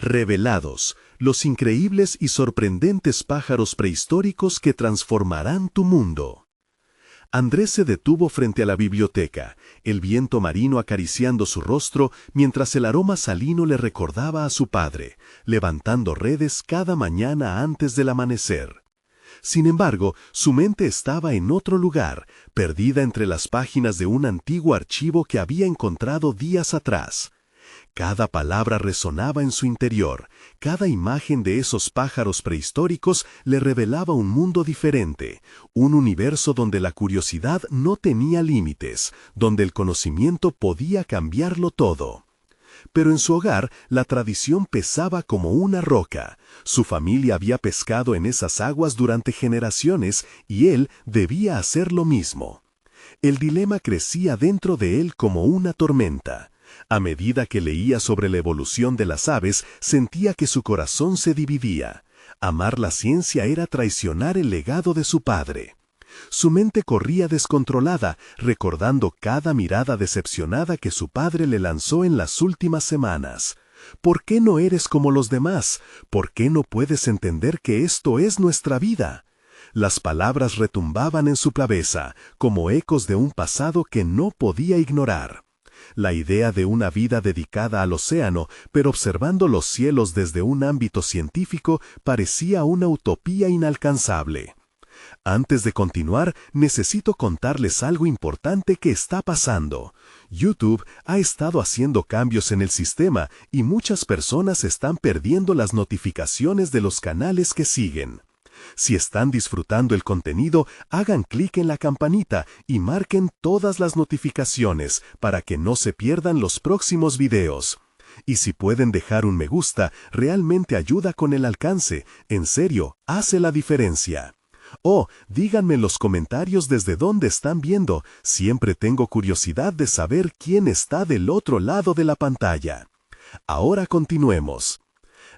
Revelados, los increíbles y sorprendentes pájaros prehistóricos que transformarán tu mundo. Andrés se detuvo frente a la biblioteca, el viento marino acariciando su rostro mientras el aroma salino le recordaba a su padre, levantando redes cada mañana antes del amanecer. Sin embargo, su mente estaba en otro lugar, perdida entre las páginas de un antiguo archivo que había encontrado días atrás. Cada palabra resonaba en su interior, cada imagen de esos pájaros prehistóricos le revelaba un mundo diferente, un universo donde la curiosidad no tenía límites, donde el conocimiento podía cambiarlo todo. Pero en su hogar la tradición pesaba como una roca. Su familia había pescado en esas aguas durante generaciones y él debía hacer lo mismo. El dilema crecía dentro de él como una tormenta. A medida que leía sobre la evolución de las aves, sentía que su corazón se dividía. Amar la ciencia era traicionar el legado de su padre. Su mente corría descontrolada, recordando cada mirada decepcionada que su padre le lanzó en las últimas semanas. ¿Por qué no eres como los demás? ¿Por qué no puedes entender que esto es nuestra vida? Las palabras retumbaban en su cabeza, como ecos de un pasado que no podía ignorar. La idea de una vida dedicada al océano, pero observando los cielos desde un ámbito científico, parecía una utopía inalcanzable. Antes de continuar, necesito contarles algo importante que está pasando. YouTube ha estado haciendo cambios en el sistema y muchas personas están perdiendo las notificaciones de los canales que siguen. Si están disfrutando el contenido, hagan clic en la campanita y marquen todas las notificaciones para que no se pierdan los próximos videos. Y si pueden dejar un me gusta, realmente ayuda con el alcance. En serio, hace la diferencia. Oh, díganme en los comentarios desde dónde están viendo. Siempre tengo curiosidad de saber quién está del otro lado de la pantalla. Ahora continuemos.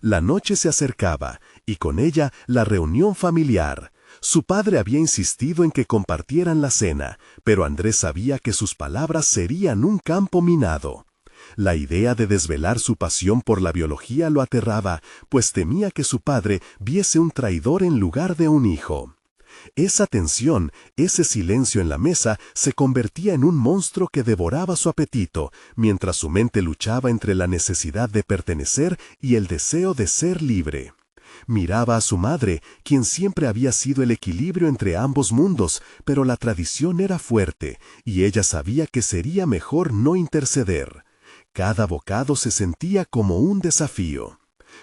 La noche se acercaba, y con ella la reunión familiar. Su padre había insistido en que compartieran la cena, pero Andrés sabía que sus palabras serían un campo minado. La idea de desvelar su pasión por la biología lo aterraba, pues temía que su padre viese un traidor en lugar de un hijo. Esa tensión, ese silencio en la mesa, se convertía en un monstruo que devoraba su apetito, mientras su mente luchaba entre la necesidad de pertenecer y el deseo de ser libre. Miraba a su madre, quien siempre había sido el equilibrio entre ambos mundos, pero la tradición era fuerte, y ella sabía que sería mejor no interceder. Cada bocado se sentía como un desafío.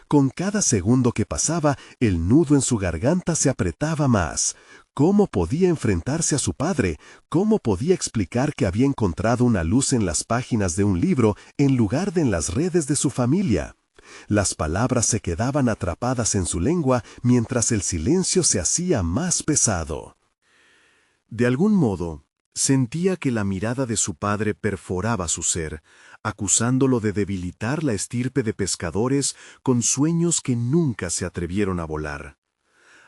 Con cada segundo que pasaba, el nudo en su garganta se apretaba más. ¿Cómo podía enfrentarse a su padre? ¿Cómo podía explicar que había encontrado una luz en las páginas de un libro en lugar de en las redes de su familia? Las palabras se quedaban atrapadas en su lengua mientras el silencio se hacía más pesado. De algún modo, sentía que la mirada de su padre perforaba su ser, acusándolo de debilitar la estirpe de pescadores con sueños que nunca se atrevieron a volar.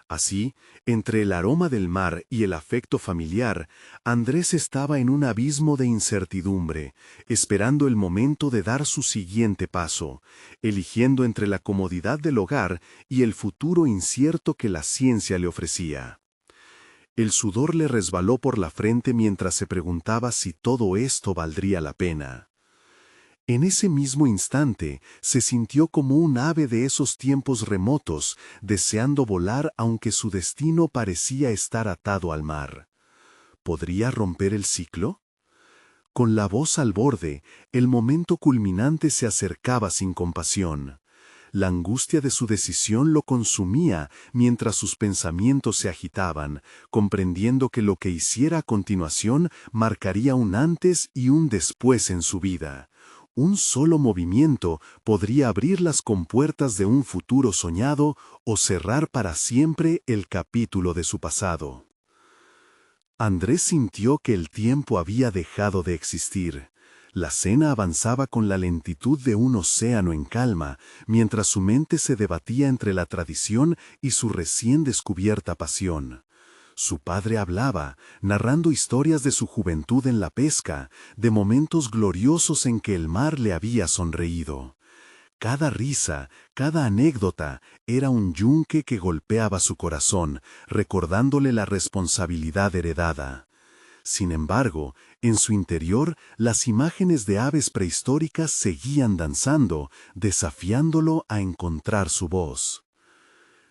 Así, entre el aroma del mar y el afecto familiar, Andrés estaba en un abismo de incertidumbre, esperando el momento de dar su siguiente paso, eligiendo entre la comodidad del hogar y el futuro incierto que la ciencia le ofrecía. El sudor le resbaló por la frente mientras se preguntaba si todo esto valdría la pena. En ese mismo instante se sintió como un ave de esos tiempos remotos, deseando volar aunque su destino parecía estar atado al mar. ¿Podría romper el ciclo? Con la voz al borde, el momento culminante se acercaba sin compasión. La angustia de su decisión lo consumía mientras sus pensamientos se agitaban, comprendiendo que lo que hiciera a continuación marcaría un antes y un después en su vida. Un solo movimiento podría abrir las compuertas de un futuro soñado o cerrar para siempre el capítulo de su pasado. Andrés sintió que el tiempo había dejado de existir. La cena avanzaba con la lentitud de un océano en calma, mientras su mente se debatía entre la tradición y su recién descubierta pasión. Su padre hablaba, narrando historias de su juventud en la pesca, de momentos gloriosos en que el mar le había sonreído. Cada risa, cada anécdota, era un yunque que golpeaba su corazón, recordándole la responsabilidad heredada. Sin embargo, en su interior, las imágenes de aves prehistóricas seguían danzando, desafiándolo a encontrar su voz.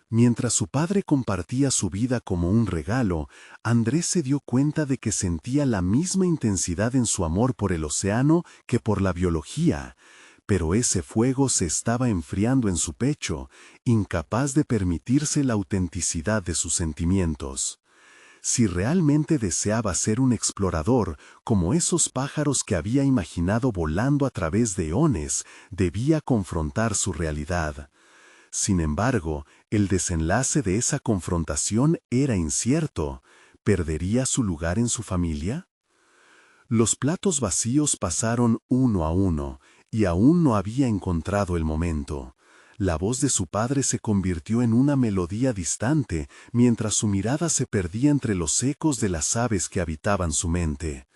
Mientras su padre compartía su vida como un regalo, Andrés se dio cuenta de que sentía la misma intensidad en su amor por el océano que por la biología, pero ese fuego se estaba enfriando en su pecho, incapaz de permitirse la autenticidad de sus sentimientos. Si realmente deseaba ser un explorador, como esos pájaros que había imaginado volando a través de eones, debía confrontar su realidad. Sin embargo, el desenlace de esa confrontación era incierto. ¿Perdería su lugar en su familia? Los platos vacíos pasaron uno a uno, y aún no había encontrado el momento. La voz de su padre se convirtió en una melodía distante, mientras su mirada se perdía entre los ecos de las aves que habitaban su mente.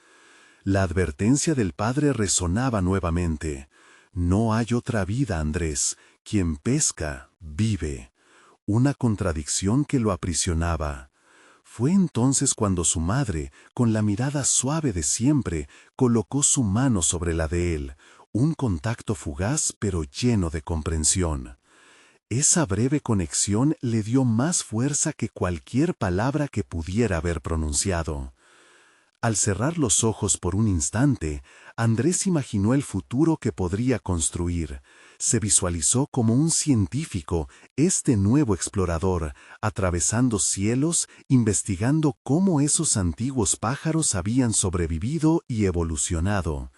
La advertencia del padre resonaba nuevamente. No hay otra vida, Andrés. Quien pesca, vive. Una contradicción que lo aprisionaba. Fue entonces cuando su madre, con la mirada suave de siempre, colocó su mano sobre la de él, un contacto fugaz pero lleno de comprensión. Esa breve conexión le dio más fuerza que cualquier palabra que pudiera haber pronunciado. Al cerrar los ojos por un instante, Andrés imaginó el futuro que podría construir. Se visualizó como un científico, este nuevo explorador, atravesando cielos, investigando cómo esos antiguos pájaros habían sobrevivido y evolucionado.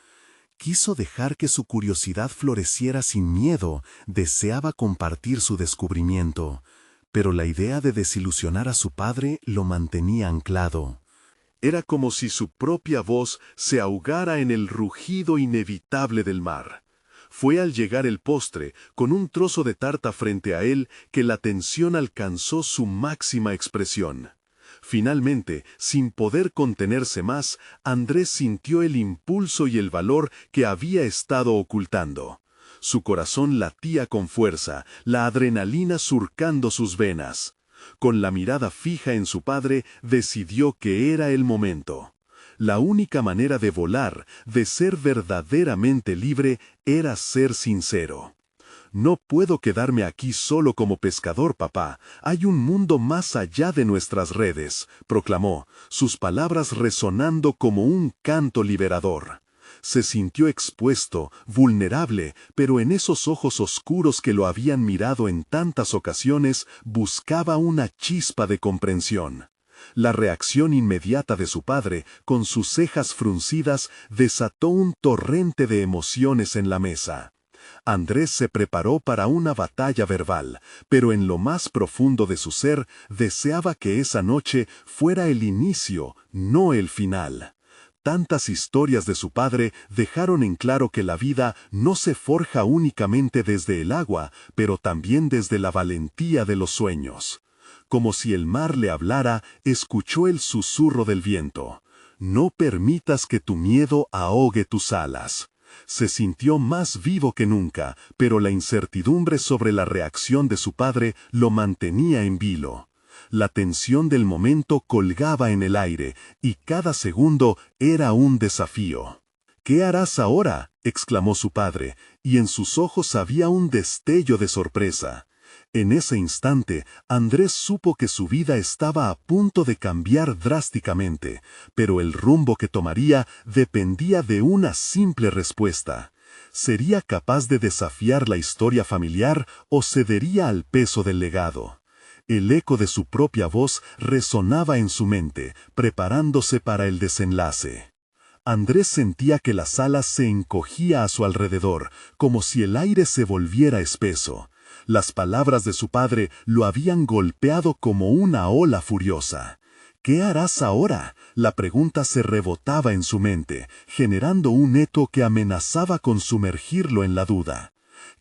Quiso dejar que su curiosidad floreciera sin miedo, deseaba compartir su descubrimiento, pero la idea de desilusionar a su padre lo mantenía anclado. Era como si su propia voz se ahogara en el rugido inevitable del mar. Fue al llegar el postre, con un trozo de tarta frente a él, que la tensión alcanzó su máxima expresión. Finalmente, sin poder contenerse más, Andrés sintió el impulso y el valor que había estado ocultando. Su corazón latía con fuerza, la adrenalina surcando sus venas. Con la mirada fija en su padre, decidió que era el momento. La única manera de volar, de ser verdaderamente libre, era ser sincero. No puedo quedarme aquí solo como pescador, papá. Hay un mundo más allá de nuestras redes, proclamó, sus palabras resonando como un canto liberador. Se sintió expuesto, vulnerable, pero en esos ojos oscuros que lo habían mirado en tantas ocasiones, buscaba una chispa de comprensión. La reacción inmediata de su padre, con sus cejas fruncidas, desató un torrente de emociones en la mesa. Andrés se preparó para una batalla verbal, pero en lo más profundo de su ser deseaba que esa noche fuera el inicio, no el final. Tantas historias de su padre dejaron en claro que la vida no se forja únicamente desde el agua, pero también desde la valentía de los sueños. Como si el mar le hablara, escuchó el susurro del viento. No permitas que tu miedo ahogue tus alas. Se sintió más vivo que nunca, pero la incertidumbre sobre la reacción de su padre lo mantenía en vilo. La tensión del momento colgaba en el aire, y cada segundo era un desafío. «¿Qué harás ahora?», exclamó su padre, y en sus ojos había un destello de sorpresa. En ese instante, Andrés supo que su vida estaba a punto de cambiar drásticamente, pero el rumbo que tomaría dependía de una simple respuesta. ¿Sería capaz de desafiar la historia familiar o cedería al peso del legado? El eco de su propia voz resonaba en su mente, preparándose para el desenlace. Andrés sentía que las alas se encogía a su alrededor, como si el aire se volviera espeso. Las palabras de su padre lo habían golpeado como una ola furiosa. «¿Qué harás ahora?», la pregunta se rebotaba en su mente, generando un eco que amenazaba con sumergirlo en la duda.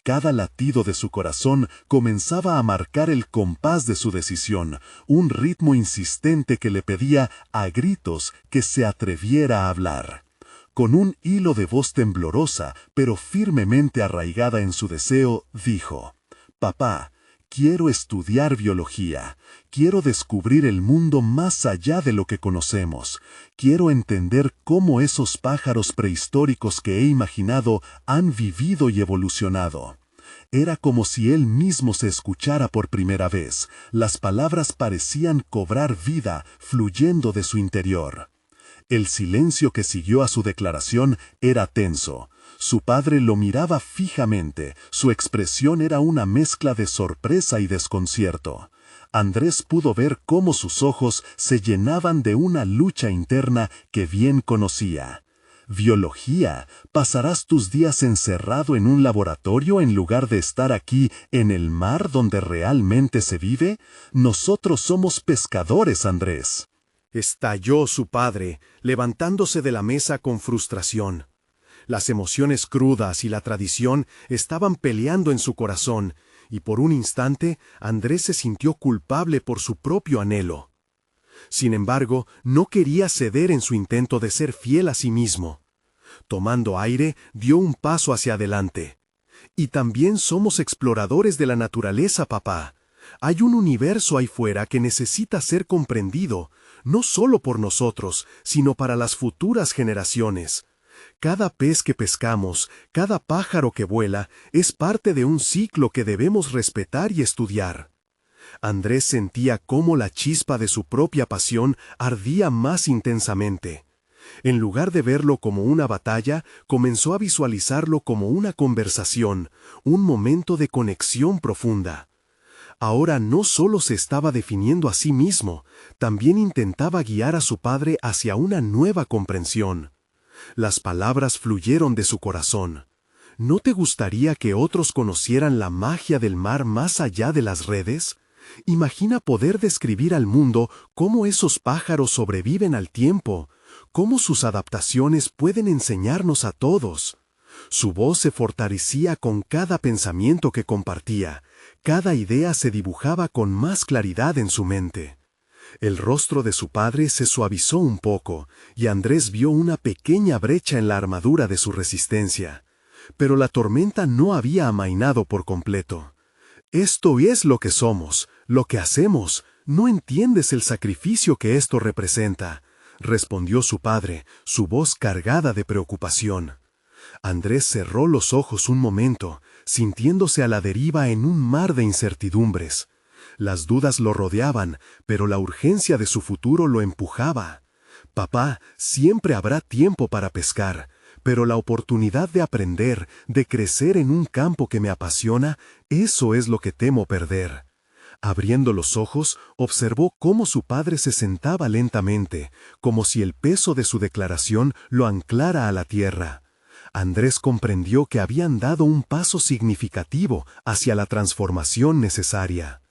Cada latido de su corazón comenzaba a marcar el compás de su decisión, un ritmo insistente que le pedía a gritos que se atreviera a hablar. Con un hilo de voz temblorosa, pero firmemente arraigada en su deseo, dijo: «Papá, quiero estudiar biología. Quiero descubrir el mundo más allá de lo que conocemos. Quiero entender cómo esos pájaros prehistóricos que he imaginado han vivido y evolucionado». Era como si él mismo se escuchara por primera vez. Las palabras parecían cobrar vida, fluyendo de su interior. El silencio que siguió a su declaración era tenso. Su padre lo miraba fijamente. Su expresión era una mezcla de sorpresa y desconcierto. Andrés pudo ver cómo sus ojos se llenaban de una lucha interna que bien conocía. «Biología, ¿pasarás tus días encerrado en un laboratorio en lugar de estar aquí en el mar donde realmente se vive? Nosotros somos pescadores, Andrés». Estalló su padre, levantándose de la mesa con frustración. Las emociones crudas y la tradición estaban peleando en su corazón, y por un instante Andrés se sintió culpable por su propio anhelo. Sin embargo, no quería ceder en su intento de ser fiel a sí mismo. Tomando aire, dio un paso hacia adelante. «Y también somos exploradores de la naturaleza, papá. Hay un universo ahí fuera que necesita ser comprendido, no solo por nosotros, sino para las futuras generaciones. Cada pez que pescamos, cada pájaro que vuela, es parte de un ciclo que debemos respetar y estudiar». Andrés sentía cómo la chispa de su propia pasión ardía más intensamente. En lugar de verlo como una batalla, comenzó a visualizarlo como una conversación, un momento de conexión profunda. Ahora no solo se estaba definiendo a sí mismo, también intentaba guiar a su padre hacia una nueva comprensión. Las palabras fluyeron de su corazón. ¿No te gustaría que otros conocieran la magia del mar más allá de las redes? Imagina poder describir al mundo cómo esos pájaros sobreviven al tiempo, cómo sus adaptaciones pueden enseñarnos a todos. Su voz se fortalecía con cada pensamiento que compartía, cada idea se dibujaba con más claridad en su mente. El rostro de su padre se suavizó un poco, y Andrés vio una pequeña brecha en la armadura de su resistencia. Pero la tormenta no había amainado por completo. «Esto es lo que somos, lo que hacemos. ¿No entiendes el sacrificio que esto representa?», respondió su padre, su voz cargada de preocupación. Andrés cerró los ojos un momento, sintiéndose a la deriva en un mar de incertidumbres. Las dudas lo rodeaban, pero la urgencia de su futuro lo empujaba. «Papá, siempre habrá tiempo para pescar, pero la oportunidad de aprender, de crecer en un campo que me apasiona, eso es lo que temo perder». Abriendo los ojos, observó cómo su padre se sentaba lentamente, como si el peso de su declaración lo anclara a la tierra. Andrés comprendió que habían dado un paso significativo hacia la transformación necesaria.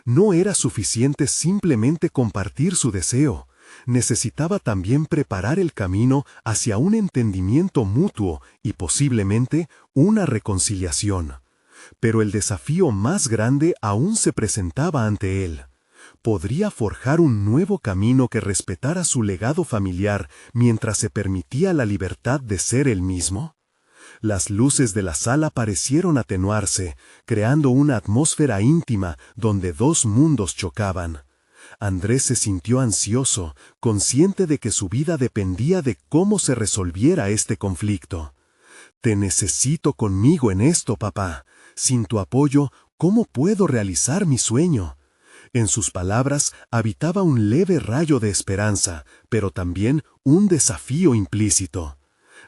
No era suficiente simplemente compartir su deseo. Necesitaba también preparar el camino hacia un entendimiento mutuo y posiblemente una reconciliación. Pero el desafío más grande aún se presentaba ante él. ¿Podría forjar un nuevo camino que respetara su legado familiar mientras se permitía la libertad de ser él mismo? Las luces de la sala parecieron atenuarse, creando una atmósfera íntima donde dos mundos chocaban. Andrés se sintió ansioso, consciente de que su vida dependía de cómo se resolviera este conflicto. «Te necesito conmigo en esto, papá. Sin tu apoyo, ¿cómo puedo realizar mi sueño?». En sus palabras habitaba un leve rayo de esperanza, pero también un desafío implícito.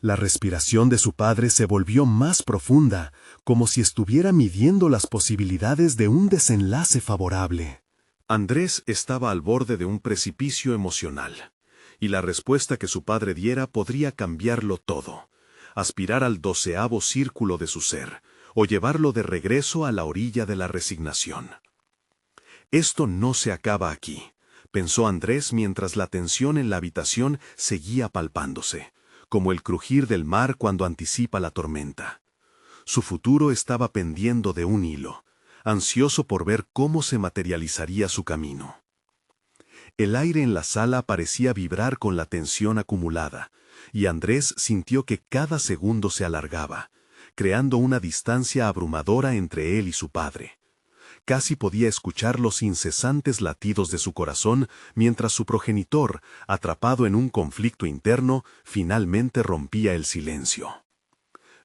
La respiración de su padre se volvió más profunda, como si estuviera midiendo las posibilidades de un desenlace favorable. Andrés estaba al borde de un precipicio emocional, y la respuesta que su padre diera podría cambiarlo todo, aspirar al 12º círculo de su ser, o llevarlo de regreso a la orilla de la resignación. «Esto no se acaba aquí», pensó Andrés mientras la tensión en la habitación seguía palpándose, como el crujir del mar cuando anticipa la tormenta. Su futuro estaba pendiendo de un hilo, ansioso por ver cómo se materializaría su camino. El aire en la sala parecía vibrar con la tensión acumulada, y Andrés sintió que cada segundo se alargaba, creando una distancia abrumadora entre él y su padre. Casi podía escuchar los incesantes latidos de su corazón mientras su progenitor, atrapado en un conflicto interno, finalmente rompía el silencio.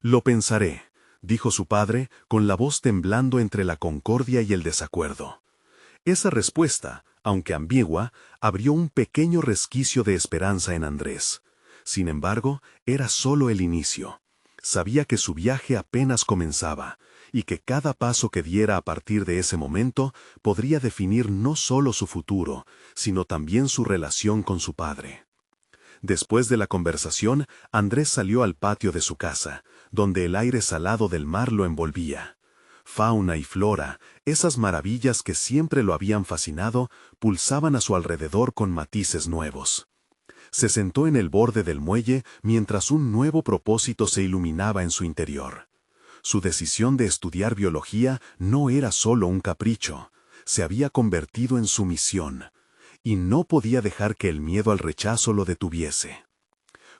«Lo pensaré», dijo su padre, con la voz temblando entre la concordia y el desacuerdo. Esa respuesta, aunque ambigua, abrió un pequeño resquicio de esperanza en Andrés. Sin embargo, era solo el inicio. Sabía que su viaje apenas comenzaba, y que cada paso que diera a partir de ese momento podría definir no solo su futuro, sino también su relación con su padre. Después de la conversación, Andrés salió al patio de su casa, donde el aire salado del mar lo envolvía. Fauna y flora, esas maravillas que siempre lo habían fascinado, pulsaban a su alrededor con matices nuevos. Se sentó en el borde del muelle mientras un nuevo propósito se iluminaba en su interior. Su decisión de estudiar biología no era solo un capricho, se había convertido en su misión, y no podía dejar que el miedo al rechazo lo detuviese.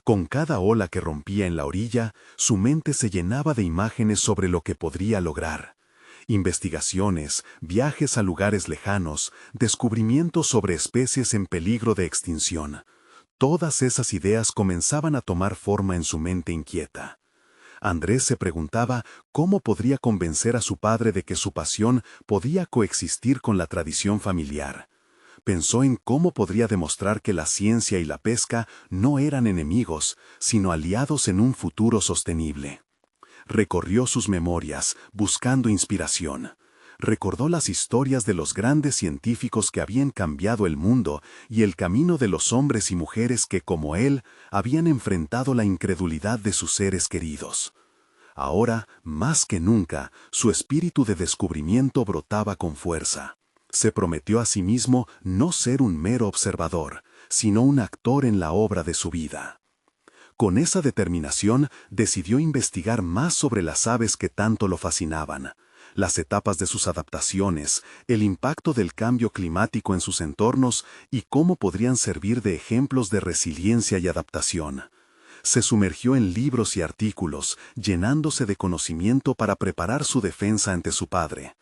Con cada ola que rompía en la orilla, su mente se llenaba de imágenes sobre lo que podría lograr. Investigaciones, viajes a lugares lejanos, descubrimientos sobre especies en peligro de extinción. Todas esas ideas comenzaban a tomar forma en su mente inquieta. Andrés se preguntaba cómo podría convencer a su padre de que su pasión podía coexistir con la tradición familiar. Pensó en cómo podría demostrar que la ciencia y la pesca no eran enemigos, sino aliados en un futuro sostenible. Recorrió sus memorias, buscando inspiración. Recordó las historias de los grandes científicos que habían cambiado el mundo y el camino de los hombres y mujeres que, como él, habían enfrentado la incredulidad de sus seres queridos. Ahora, más que nunca, su espíritu de descubrimiento brotaba con fuerza. Se prometió a sí mismo no ser un mero observador, sino un actor en la obra de su vida. Con esa determinación, decidió investigar más sobre las aves que tanto lo fascinaban, las etapas de sus adaptaciones, el impacto del cambio climático en sus entornos y cómo podrían servir de ejemplos de resiliencia y adaptación. Se sumergió en libros y artículos, llenándose de conocimiento para preparar su defensa ante su padre.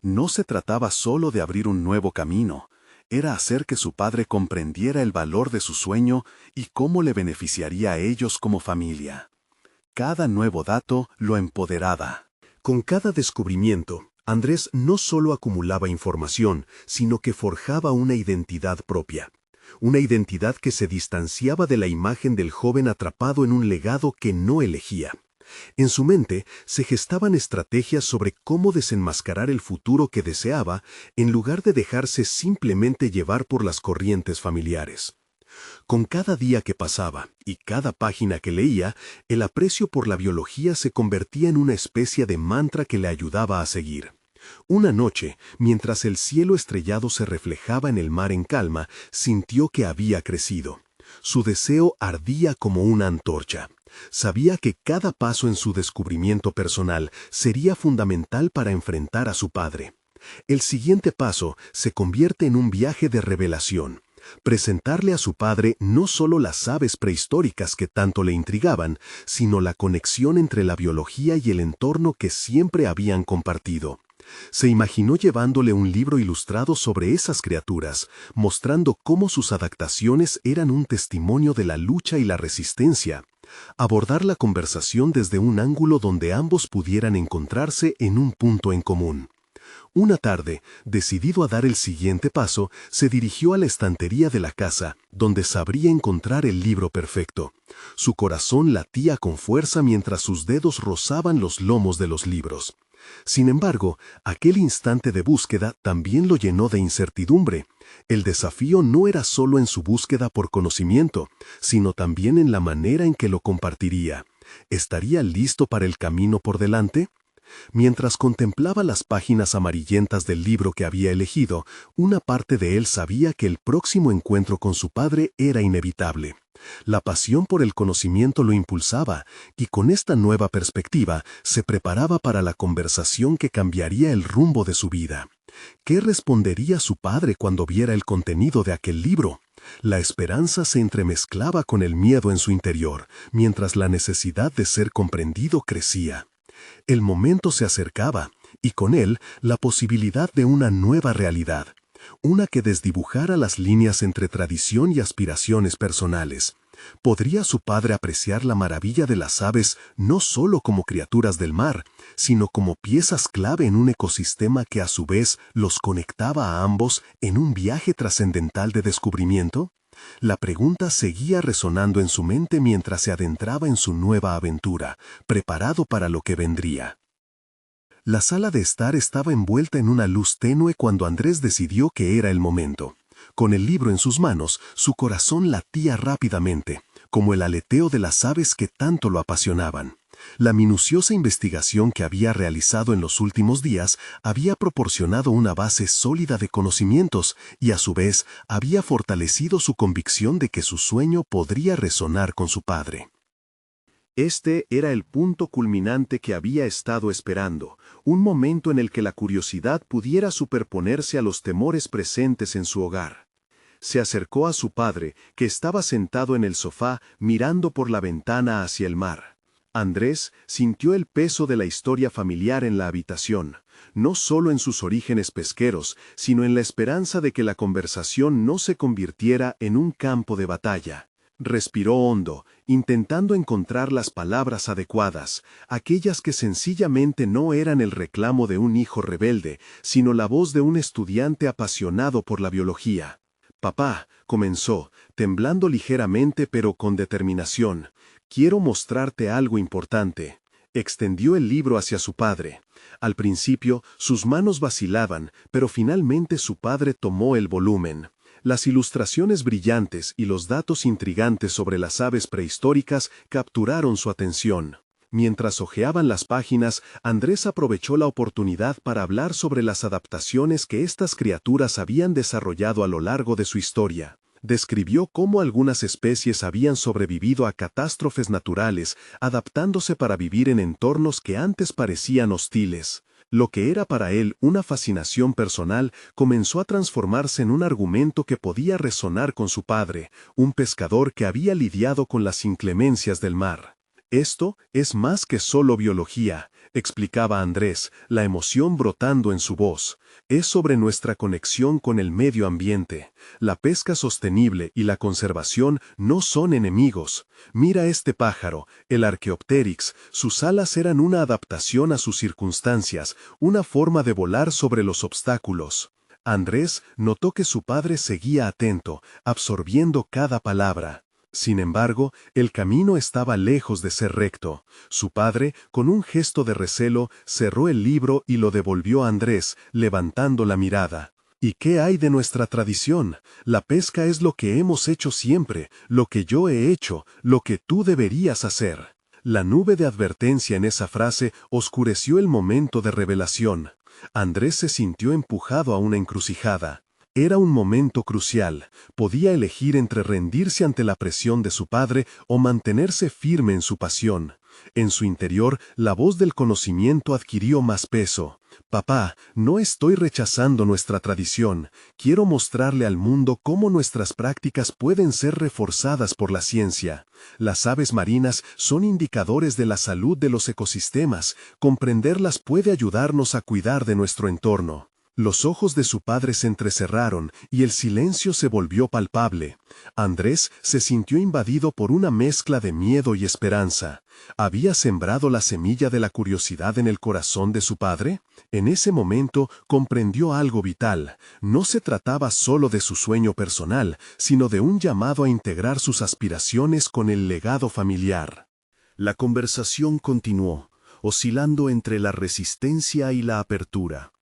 No se trataba solo de abrir un nuevo camino, era hacer que su padre comprendiera el valor de su sueño y cómo le beneficiaría a ellos como familia. Cada nuevo dato lo empoderaba. Con cada descubrimiento, Andrés no solo acumulaba información, sino que forjaba una identidad propia. Una identidad que se distanciaba de la imagen del joven atrapado en un legado que no elegía. En su mente se gestaban estrategias sobre cómo desenmascarar el futuro que deseaba en lugar de dejarse simplemente llevar por las corrientes familiares. Con cada día que pasaba y cada página que leía, el aprecio por la biología se convertía en una especie de mantra que le ayudaba a seguir. Una noche, mientras el cielo estrellado se reflejaba en el mar en calma, sintió que había crecido. Su deseo ardía como una antorcha. Sabía que cada paso en su descubrimiento personal sería fundamental para enfrentar a su padre. El siguiente paso se convierte en un viaje de revelación. Presentarle a su padre no solo las aves prehistóricas que tanto le intrigaban, sino la conexión entre la biología y el entorno que siempre habían compartido. Se imaginó llevándole un libro ilustrado sobre esas criaturas, mostrando cómo sus adaptaciones eran un testimonio de la lucha y la resistencia. Abordar la conversación desde un ángulo donde ambos pudieran encontrarse en un punto en común. Una tarde, decidido a dar el siguiente paso, se dirigió a la estantería de la casa, donde sabría encontrar el libro perfecto. Su corazón latía con fuerza mientras sus dedos rozaban los lomos de los libros. Sin embargo, aquel instante de búsqueda también lo llenó de incertidumbre. El desafío no era solo en su búsqueda por conocimiento, sino también en la manera en que lo compartiría. ¿Estaría listo para el camino por delante? Mientras contemplaba las páginas amarillentas del libro que había elegido, una parte de él sabía que el próximo encuentro con su padre era inevitable. La pasión por el conocimiento lo impulsaba, y con esta nueva perspectiva se preparaba para la conversación que cambiaría el rumbo de su vida. ¿Qué respondería su padre cuando viera el contenido de aquel libro? La esperanza se entremezclaba con el miedo en su interior, mientras la necesidad de ser comprendido crecía. El momento se acercaba, y con él la posibilidad de una nueva realidad, una que desdibujara las líneas entre tradición y aspiraciones personales. ¿Podría su padre apreciar la maravilla de las aves no solo como criaturas del mar, sino como piezas clave en un ecosistema que a su vez los conectaba a ambos en un viaje trascendental de descubrimiento? La pregunta seguía resonando en su mente mientras se adentraba en su nueva aventura, preparado para lo que vendría. La sala de estar estaba envuelta en una luz tenue cuando Andrés decidió que era el momento. Con el libro en sus manos, su corazón latía rápidamente, como el aleteo de las aves que tanto lo apasionaban. La minuciosa investigación que había realizado en los últimos días había proporcionado una base sólida de conocimientos y a su vez había fortalecido su convicción de que su sueño podría resonar con su padre. Este era el punto culminante que había estado esperando, un momento en el que la curiosidad pudiera superponerse a los temores presentes en su hogar. Se acercó a su padre, que estaba sentado en el sofá mirando por la ventana hacia el mar. Andrés sintió el peso de la historia familiar en la habitación, no solo en sus orígenes pesqueros, sino en la esperanza de que la conversación no se convirtiera en un campo de batalla. Respiró hondo, intentando encontrar las palabras adecuadas, aquellas que sencillamente no eran el reclamo de un hijo rebelde, sino la voz de un estudiante apasionado por la biología. «Papá», comenzó, temblando ligeramente pero con determinación, «quiero mostrarte algo importante». Extendió el libro hacia su padre. Al principio, sus manos vacilaban, pero finalmente su padre tomó el volumen. Las ilustraciones brillantes y los datos intrigantes sobre las aves prehistóricas capturaron su atención. Mientras hojeaban las páginas, Andrés aprovechó la oportunidad para hablar sobre las adaptaciones que estas criaturas habían desarrollado a lo largo de su historia. Describió cómo algunas especies habían sobrevivido a catástrofes naturales, adaptándose para vivir en entornos que antes parecían hostiles. Lo que era para él una fascinación personal comenzó a transformarse en un argumento que podía resonar con su padre, un pescador que había lidiado con las inclemencias del mar. «Esto es más que solo biología», explicaba Andrés, la emoción brotando en su voz. «Es sobre nuestra conexión con el medio ambiente. La pesca sostenible y la conservación no son enemigos. Mira este pájaro, el Archaeopteryx, sus alas eran una adaptación a sus circunstancias, una forma de volar sobre los obstáculos». Andrés notó que su padre seguía atento, absorbiendo cada palabra. Sin embargo, el camino estaba lejos de ser recto. Su padre, con un gesto de recelo, cerró el libro y lo devolvió a Andrés, levantando la mirada. «¿Y qué hay de nuestra tradición? La pesca es lo que hemos hecho siempre, lo que yo he hecho, lo que tú deberías hacer». La nube de advertencia en esa frase oscureció el momento de revelación. Andrés se sintió empujado a una encrucijada. Era un momento crucial. Podía elegir entre rendirse ante la presión de su padre o mantenerse firme en su pasión. En su interior, la voz del conocimiento adquirió más peso. «Papá, no estoy rechazando nuestra tradición. Quiero mostrarle al mundo cómo nuestras prácticas pueden ser reforzadas por la ciencia. Las aves marinas son indicadores de la salud de los ecosistemas. Comprenderlas puede ayudarnos a cuidar de nuestro entorno». Los ojos de su padre se entrecerraron y el silencio se volvió palpable. Andrés se sintió invadido por una mezcla de miedo y esperanza. ¿Había sembrado la semilla de la curiosidad en el corazón de su padre? En ese momento comprendió algo vital. No se trataba solo de su sueño personal, sino de un llamado a integrar sus aspiraciones con el legado familiar. La conversación continuó, oscilando entre la resistencia y la apertura.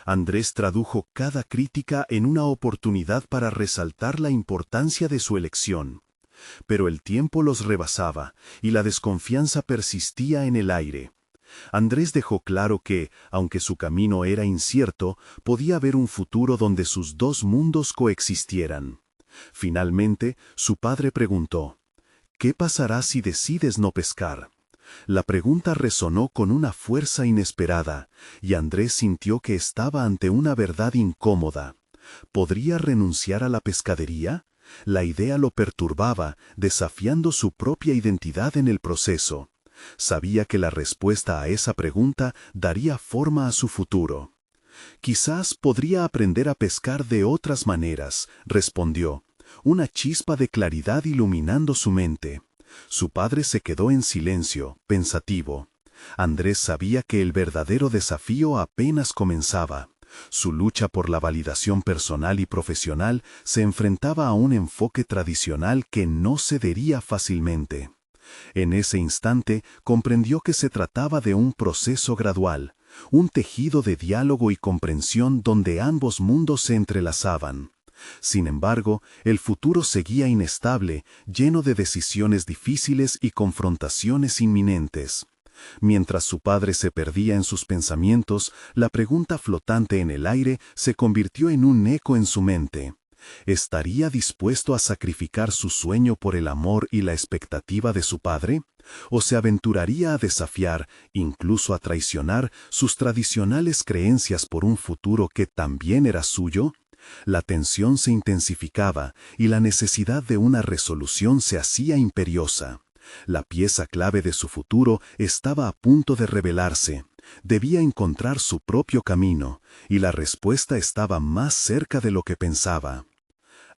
Andrés tradujo cada crítica en una oportunidad para resaltar la importancia de su elección. Pero el tiempo los rebasaba y la desconfianza persistía en el aire. Andrés dejó claro que, aunque su camino era incierto, podía haber un futuro donde sus dos mundos coexistieran. Finalmente, su padre preguntó: «¿Qué pasará si decides no pescar?». La pregunta resonó con una fuerza inesperada, y Andrés sintió que estaba ante una verdad incómoda. ¿Podría renunciar a la pescadería? La idea lo perturbaba, desafiando su propia identidad en el proceso. Sabía que la respuesta a esa pregunta daría forma a su futuro. Quizás podría aprender a pescar de otras maneras, respondió, una chispa de claridad iluminando su mente. Su padre se quedó en silencio, pensativo. Andrés sabía que el verdadero desafío apenas comenzaba. Su lucha por la validación personal y profesional se enfrentaba a un enfoque tradicional que no cedería fácilmente. En ese instante comprendió que se trataba de un proceso gradual, un tejido de diálogo y comprensión donde ambos mundos se entrelazaban. Sin embargo, el futuro seguía inestable, lleno de decisiones difíciles y confrontaciones inminentes. Mientras su padre se perdía en sus pensamientos, la pregunta flotante en el aire se convirtió en un eco en su mente. ¿Estaría dispuesto a sacrificar su sueño por el amor y la expectativa de su padre? ¿O se aventuraría a desafiar, incluso a traicionar, sus tradicionales creencias por un futuro que también era suyo? La tensión se intensificaba y la necesidad de una resolución se hacía imperiosa. La pieza clave de su futuro estaba a punto de revelarse. Debía encontrar su propio camino, y la respuesta estaba más cerca de lo que pensaba.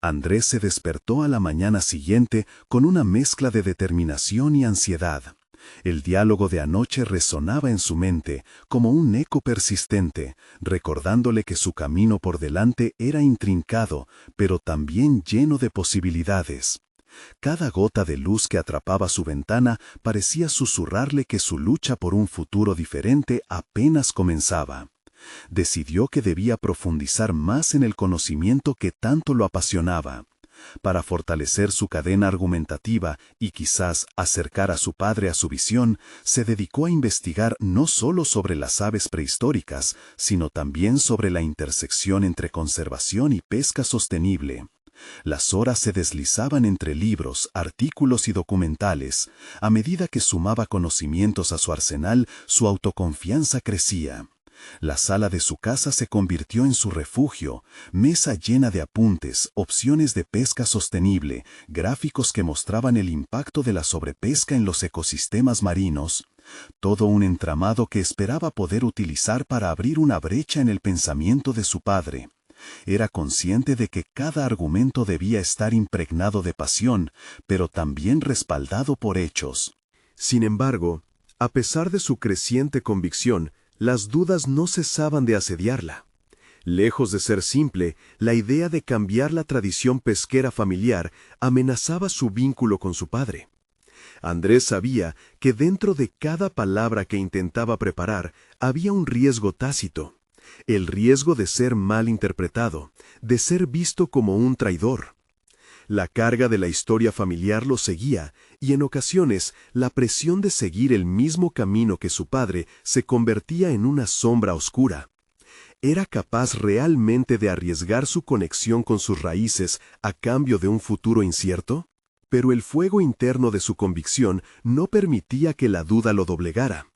Andrés se despertó a la mañana siguiente con una mezcla de determinación y ansiedad. El diálogo de anoche resonaba en su mente como un eco persistente, recordándole que su camino por delante era intrincado, pero también lleno de posibilidades. Cada gota de luz que atrapaba su ventana parecía susurrarle que su lucha por un futuro diferente apenas comenzaba. Decidió que debía profundizar más en el conocimiento que tanto lo apasionaba. Para fortalecer su cadena argumentativa y quizás acercar a su padre a su visión, se dedicó a investigar no solo sobre las aves prehistóricas, sino también sobre la intersección entre conservación y pesca sostenible. Las horas se deslizaban entre libros, artículos y documentales. A medida que sumaba conocimientos a su arsenal, su autoconfianza crecía. La sala de su casa se convirtió en su refugio, mesa llena de apuntes, opciones de pesca sostenible, gráficos que mostraban el impacto de la sobrepesca en los ecosistemas marinos. Todo un entramado que esperaba poder utilizar para abrir una brecha en el pensamiento de su padre. Era consciente de que cada argumento debía estar impregnado de pasión, pero también respaldado por hechos. Sin embargo, a pesar de su creciente convicción, las dudas no cesaban de asediarla. Lejos de ser simple, la idea de cambiar la tradición pesquera familiar amenazaba su vínculo con su padre. Andrés sabía que dentro de cada palabra que intentaba preparar había un riesgo tácito. El riesgo de ser mal interpretado, de ser visto como un traidor. La carga de la historia familiar lo seguía, y en ocasiones la presión de seguir el mismo camino que su padre se convertía en una sombra oscura. ¿Era capaz realmente de arriesgar su conexión con sus raíces a cambio de un futuro incierto? Pero el fuego interno de su convicción no permitía que la duda lo doblegara.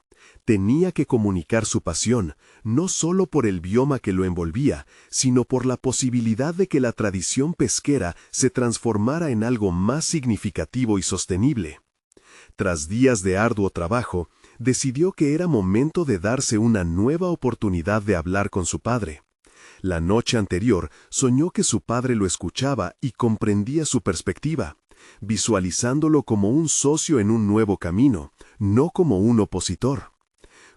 Tenía que comunicar su pasión, no solo por el bioma que lo envolvía, sino por la posibilidad de que la tradición pesquera se transformara en algo más significativo y sostenible. Tras días de arduo trabajo, decidió que era momento de darse una nueva oportunidad de hablar con su padre. La noche anterior soñó que su padre lo escuchaba y comprendía su perspectiva, visualizándolo como un socio en un nuevo camino, no como un opositor.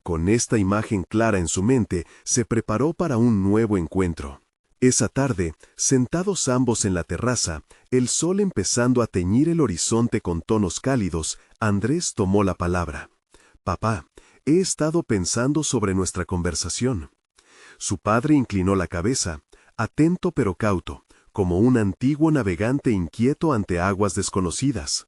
Con esta imagen clara en su mente, se preparó para un nuevo encuentro. Esa tarde, sentados ambos en la terraza, el sol empezando a teñir el horizonte con tonos cálidos, Andrés tomó la palabra. «Papá, he estado pensando sobre nuestra conversación». Su padre inclinó la cabeza, atento pero cauto, como un antiguo navegante inquieto ante aguas desconocidas.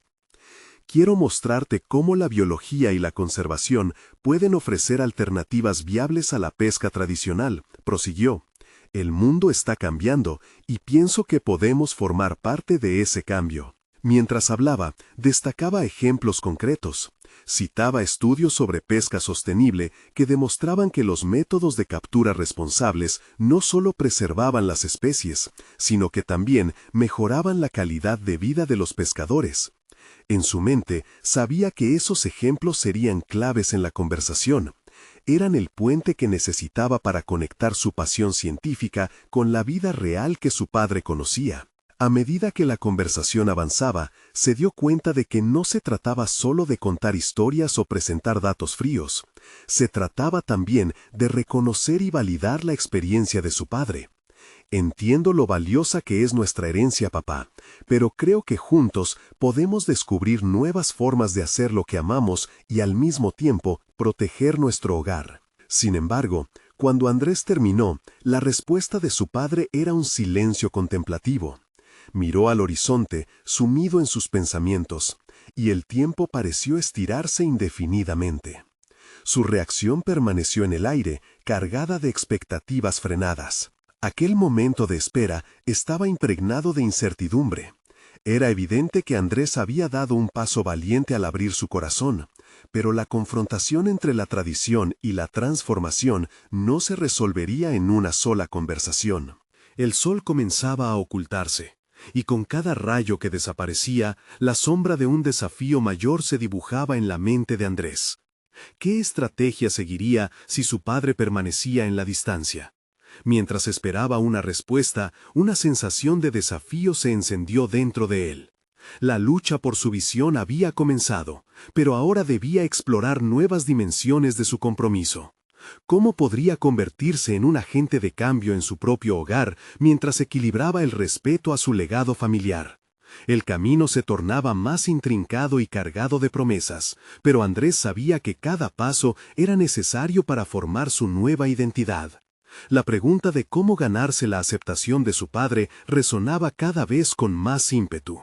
Quiero mostrarte cómo la biología y la conservación pueden ofrecer alternativas viables a la pesca tradicional, prosiguió. El mundo está cambiando y pienso que podemos formar parte de ese cambio. Mientras hablaba, destacaba ejemplos concretos. Citaba estudios sobre pesca sostenible que demostraban que los métodos de captura responsables no solo preservaban las especies, sino que también mejoraban la calidad de vida de los pescadores. En su mente, sabía que esos ejemplos serían claves en la conversación. Eran el puente que necesitaba para conectar su pasión científica con la vida real que su padre conocía. A medida que la conversación avanzaba, se dio cuenta de que no se trataba solo de contar historias o presentar datos fríos. Se trataba también de reconocer y validar la experiencia de su padre. Entiendo lo valiosa que es nuestra herencia, papá, pero creo que juntos podemos descubrir nuevas formas de hacer lo que amamos y al mismo tiempo proteger nuestro hogar. Sin embargo, cuando Andrés terminó, la respuesta de su padre era un silencio contemplativo. Miró al horizonte, sumido en sus pensamientos, y el tiempo pareció estirarse indefinidamente. Su reacción permaneció en el aire, cargada de expectativas frenadas. Aquel momento de espera estaba impregnado de incertidumbre. Era evidente que Andrés había dado un paso valiente al abrir su corazón, pero la confrontación entre la tradición y la transformación no se resolvería en una sola conversación. El sol comenzaba a ocultarse, y con cada rayo que desaparecía, la sombra de un desafío mayor se dibujaba en la mente de Andrés. ¿Qué estrategia seguiría si su padre permanecía en la distancia? Mientras esperaba una respuesta, una sensación de desafío se encendió dentro de él. La lucha por su visión había comenzado, pero ahora debía explorar nuevas dimensiones de su compromiso. ¿Cómo podría convertirse en un agente de cambio en su propio hogar mientras equilibraba el respeto a su legado familiar? El camino se tornaba más intrincado y cargado de promesas, pero Andrés sabía que cada paso era necesario para formar su nueva identidad. La pregunta de cómo ganarse la aceptación de su padre resonaba cada vez con más ímpetu.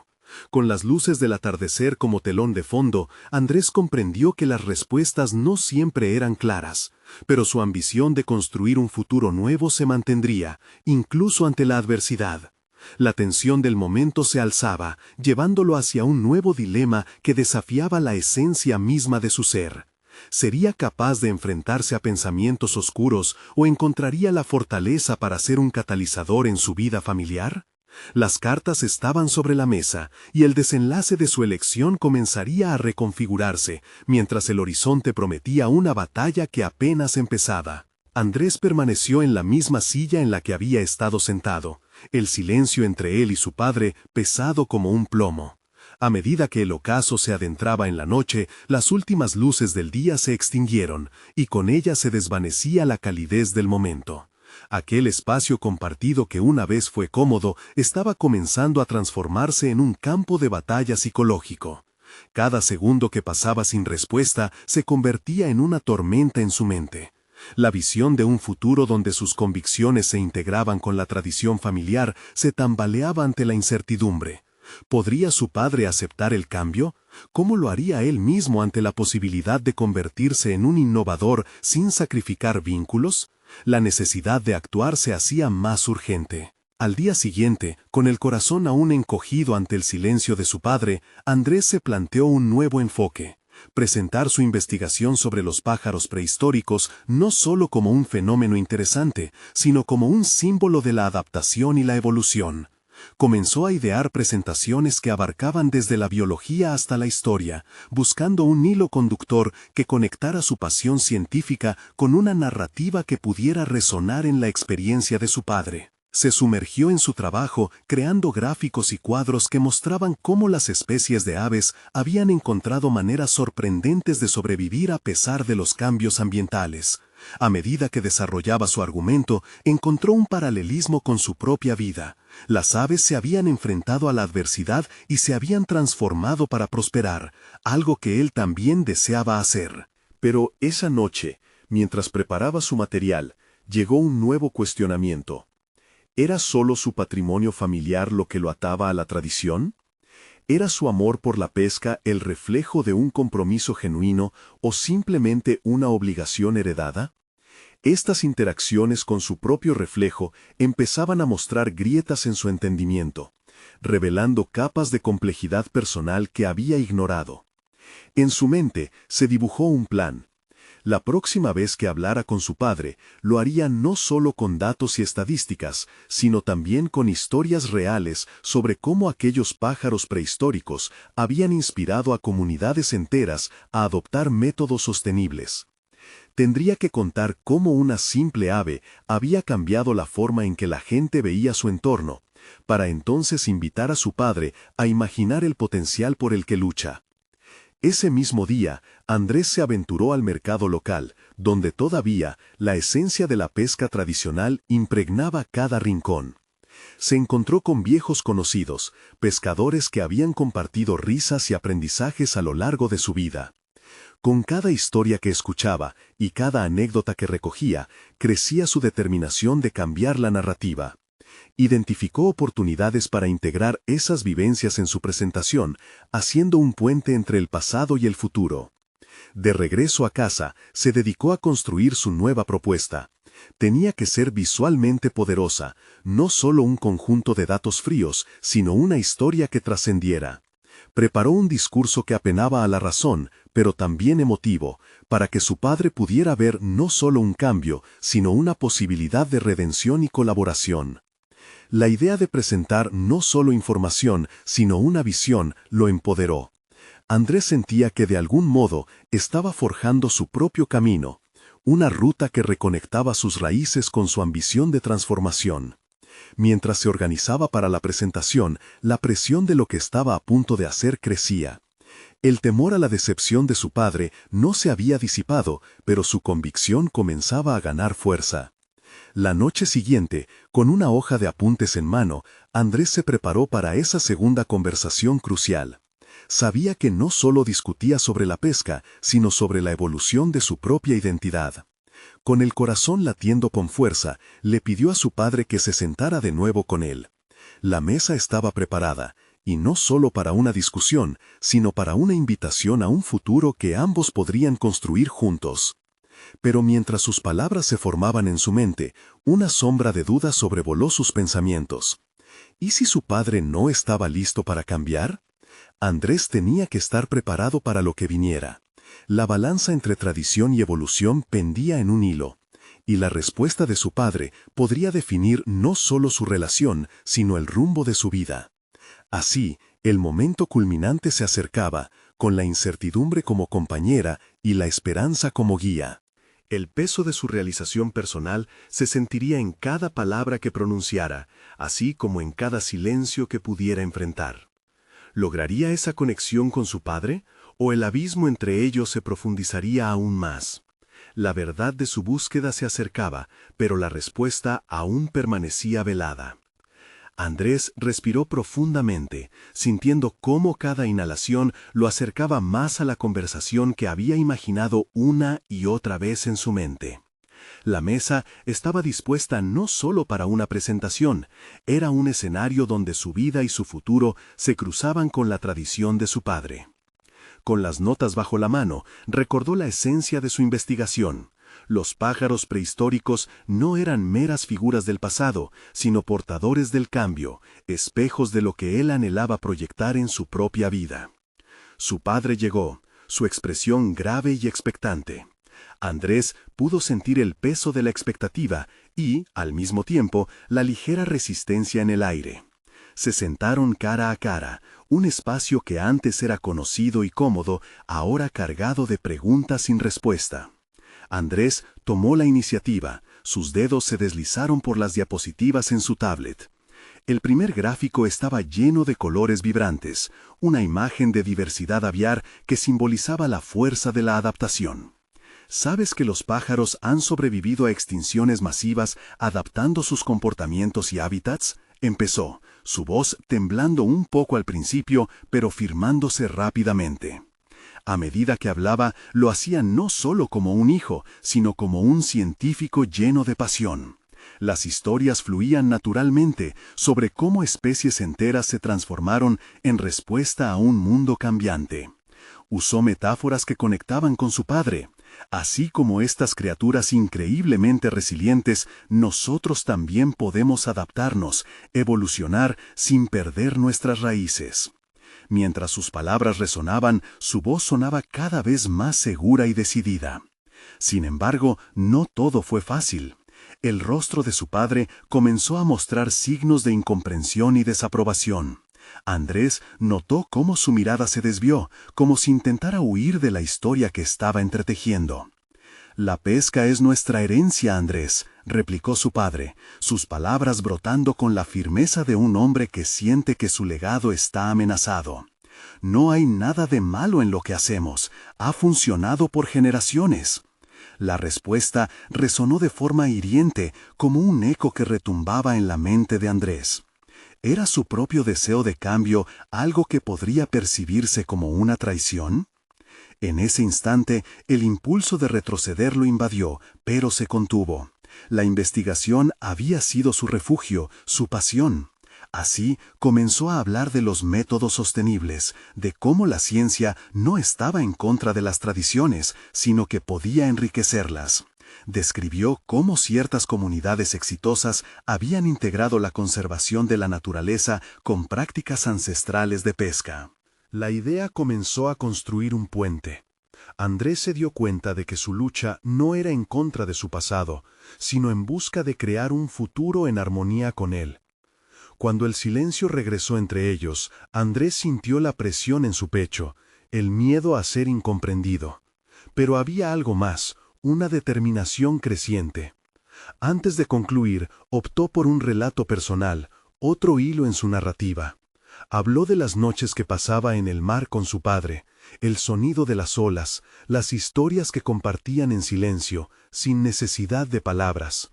Con las luces del atardecer como telón de fondo, Andrés comprendió que las respuestas no siempre eran claras, pero su ambición de construir un futuro nuevo se mantendría, incluso ante la adversidad. La tensión del momento se alzaba, llevándolo hacia un nuevo dilema que desafiaba la esencia misma de su ser. ¿Sería capaz de enfrentarse a pensamientos oscuros o encontraría la fortaleza para ser un catalizador en su vida familiar? Las cartas estaban sobre la mesa, y el desenlace de su elección comenzaría a reconfigurarse, mientras el horizonte prometía una batalla que apenas empezaba. Andrés permaneció en la misma silla en la que había estado sentado, el silencio entre él y su padre pesado como un plomo. A medida que el ocaso se adentraba en la noche, las últimas luces del día se extinguieron, y con ellas se desvanecía la calidez del momento. Aquel espacio compartido que una vez fue cómodo estaba comenzando a transformarse en un campo de batalla psicológico. Cada segundo que pasaba sin respuesta se convertía en una tormenta en su mente. La visión de un futuro donde sus convicciones se integraban con la tradición familiar se tambaleaba ante la incertidumbre. ¿Podría su padre aceptar el cambio? ¿Cómo lo haría él mismo ante la posibilidad de convertirse en un innovador sin sacrificar vínculos? La necesidad de actuar se hacía más urgente. Al día siguiente, con el corazón aún encogido ante el silencio de su padre, Andrés se planteó un nuevo enfoque. Presentar su investigación sobre los pájaros prehistóricos no solo como un fenómeno interesante, sino como un símbolo de la adaptación y la evolución. Comenzó a idear presentaciones que abarcaban desde la biología hasta la historia, buscando un hilo conductor que conectara su pasión científica con una narrativa que pudiera resonar en la experiencia de su padre. Se sumergió en su trabajo creando gráficos y cuadros que mostraban cómo las especies de aves habían encontrado maneras sorprendentes de sobrevivir a pesar de los cambios ambientales. A medida que desarrollaba su argumento, encontró un paralelismo con su propia vida. Las aves se habían enfrentado a la adversidad y se habían transformado para prosperar, algo que él también deseaba hacer. Pero esa noche, mientras preparaba su material, llegó un nuevo cuestionamiento. ¿Era solo su patrimonio familiar lo que lo ataba a la tradición? ¿Era su amor por la pesca el reflejo de un compromiso genuino o simplemente una obligación heredada? Estas interacciones con su propio reflejo empezaban a mostrar grietas en su entendimiento. revelando capas de complejidad personal que había ignorado. En su mente se dibujó un plan. La próxima vez que hablara con su padre, lo haría no solo con datos y estadísticas, sino también con historias reales sobre cómo aquellos pájaros prehistóricos habían inspirado a comunidades enteras a adoptar métodos sostenibles. Tendría que contar cómo una simple ave había cambiado la forma en que la gente veía su entorno, para entonces invitar a su padre a imaginar el potencial por el que lucha. Ese mismo día, Andrés se aventuró al mercado local, donde todavía la esencia de la pesca tradicional impregnaba cada rincón. Se encontró con viejos conocidos, pescadores que habían compartido risas y aprendizajes a lo largo de su vida. Con cada historia que escuchaba y cada anécdota que recogía, crecía su determinación de cambiar la narrativa. Identificó oportunidades para integrar esas vivencias en su presentación, haciendo un puente entre el pasado y el futuro. De regreso a casa, se dedicó a construir su nueva propuesta. Tenía que ser visualmente poderosa, no solo un conjunto de datos fríos, sino una historia que trascendiera. Preparó un discurso que apenaba a la razón, pero también emotivo, para que su padre pudiera ver no solo un cambio, sino una posibilidad de redención y colaboración. La idea de presentar no solo información, sino una visión, lo empoderó. Andrés sentía que de algún modo estaba forjando su propio camino, una ruta que reconectaba sus raíces con su ambición de transformación. Mientras se organizaba para la presentación, la presión de lo que estaba a punto de hacer crecía. El temor a la decepción de su padre no se había disipado, pero su convicción comenzaba a ganar fuerza. La noche siguiente, con una hoja de apuntes en mano, Andrés se preparó para esa segunda conversación crucial. Sabía que no solo discutía sobre la pesca, sino sobre la evolución de su propia identidad. Con el corazón latiendo con fuerza, le pidió a su padre que se sentara de nuevo con él. La mesa estaba preparada, y no solo para una discusión, sino para una invitación a un futuro que ambos podrían construir juntos. Pero mientras sus palabras se formaban en su mente, una sombra de duda sobrevoló sus pensamientos. ¿Y si su padre no estaba listo para cambiar? Andrés tenía que estar preparado para lo que viniera. La balanza entre tradición y evolución pendía en un hilo, y la respuesta de su padre podría definir no solo su relación, sino el rumbo de su vida. Así, el momento culminante se acercaba, con la incertidumbre como compañera y la esperanza como guía. El peso de su realización personal se sentiría en cada palabra que pronunciara, así como en cada silencio que pudiera enfrentar. ¿Lograría esa conexión con su padre, o el abismo entre ellos se profundizaría aún más? La verdad de su búsqueda se acercaba, pero la respuesta aún permanecía velada. Andrés respiró profundamente, sintiendo cómo cada inhalación lo acercaba más a la conversación que había imaginado una y otra vez en su mente. La mesa estaba dispuesta no solo para una presentación, era un escenario donde su vida y su futuro se cruzaban con la tradición de su padre. Con las notas bajo la mano, recordó la esencia de su investigación. Los pájaros prehistóricos no eran meras figuras del pasado, sino portadores del cambio, espejos de lo que él anhelaba proyectar en su propia vida. Su padre llegó, su expresión grave y expectante. Andrés pudo sentir el peso de la expectativa y, al mismo tiempo, la ligera resistencia en el aire. Se sentaron cara a cara, un espacio que antes era conocido y cómodo, ahora cargado de preguntas sin respuesta. Andrés tomó la iniciativa, sus dedos se deslizaron por las diapositivas en su tablet. El primer gráfico estaba lleno de colores vibrantes, una imagen de diversidad aviar que simbolizaba la fuerza de la adaptación. ¿Sabes que los pájaros han sobrevivido a extinciones masivas adaptando sus comportamientos y hábitats? Empezó, su voz temblando un poco al principio, pero firmándose rápidamente. A medida que hablaba, lo hacía no solo como un hijo, sino como un científico lleno de pasión. Las historias fluían naturalmente sobre cómo especies enteras se transformaron en respuesta a un mundo cambiante. Usó metáforas que conectaban con su padre. Así como estas criaturas increíblemente resilientes, nosotros también podemos adaptarnos, evolucionar sin perder nuestras raíces. Mientras sus palabras resonaban, su voz sonaba cada vez más segura y decidida. Sin embargo, no todo fue fácil. El rostro de su padre comenzó a mostrar signos de incomprensión y desaprobación. Andrés notó cómo su mirada se desvió, como si intentara huir de la historia que estaba entretejiendo. «La pesca es nuestra herencia, Andrés», replicó su padre, sus palabras brotando con la firmeza de un hombre que siente que su legado está amenazado. «No hay nada de malo en lo que hacemos, ha funcionado por generaciones». La respuesta resonó de forma hiriente, como un eco que retumbaba en la mente de Andrés. ¿Era su propio deseo de cambio algo que podría percibirse como una traición? En ese instante, el impulso de retroceder lo invadió, pero se contuvo. La investigación había sido su refugio, su pasión. Así comenzó a hablar de los métodos sostenibles, de cómo la ciencia no estaba en contra de las tradiciones, sino que podía enriquecerlas. Describió cómo ciertas comunidades exitosas habían integrado la conservación de la naturaleza con prácticas ancestrales de pesca. La idea comenzó a construir un puente. Andrés se dio cuenta de que su lucha no era en contra de su pasado, sino en busca de crear un futuro en armonía con él. Cuando el silencio regresó entre ellos, Andrés sintió la presión en su pecho, el miedo a ser incomprendido. Pero había algo más, una determinación creciente. Antes de concluir, optó por un relato personal, otro hilo en su narrativa. Habló de las noches que pasaba en el mar con su padre, el sonido de las olas, las historias que compartían en silencio, sin necesidad de palabras.